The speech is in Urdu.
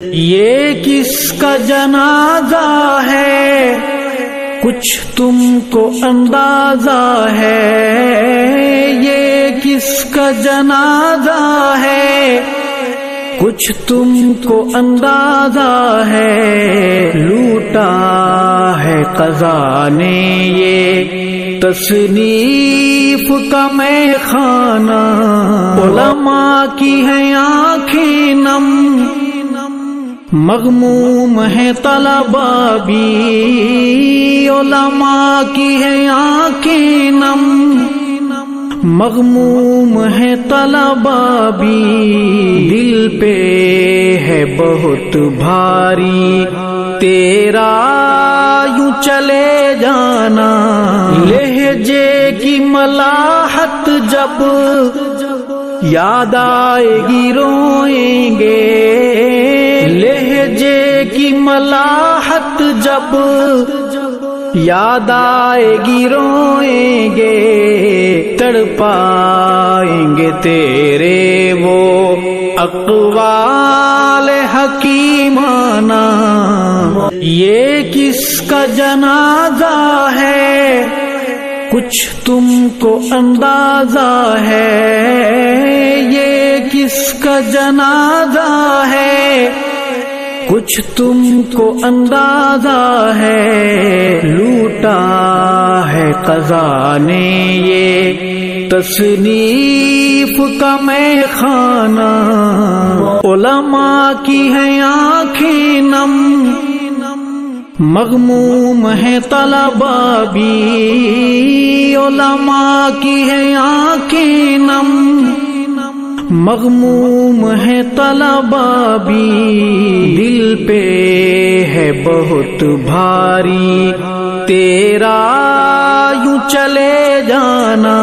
یہ کس کا جنازہ ہے کچھ تم کو اندازہ ہے، یہ کس کا جنازہ ہے کچھ تم کو اندازہ ہے، لوٹا ہے قضا نے یہ تصنیف کا میں خانہ، علماء کی ہیں آنکھیں نم، مغموم ہے طلباء بھی، علماء کی ہیں آنکھیں نم، مغموم ہے طلباء بھی، دل پہ ہے بہت بھاری تیرا یوں چلے جانا، لہجے کی ملاحت جب یاد آئے گی روئیں گے، لہجے کی ملاحت جب یاد آئے گی روئیں گے، تڑپائیں گے تیرے وہ اقوال حکیمانہ، یہ کس کا جنازہ ہے کچھ تم کو اندازہ ہے، یہ کس کا جنازہ ہے کچھ تم کو اندازہ ہے، لوٹا ہے قضا نے یہ تصنیف کا میں خانہ، علماء کی ہیں آنکھیں نم، مغموم ہے طلباء بھی، علماء کی ہیں آنکھیں نم، مغموم ہے طلباء بھی، دل پہ ہے بہت بھاری تیرا یوں چلے جانا۔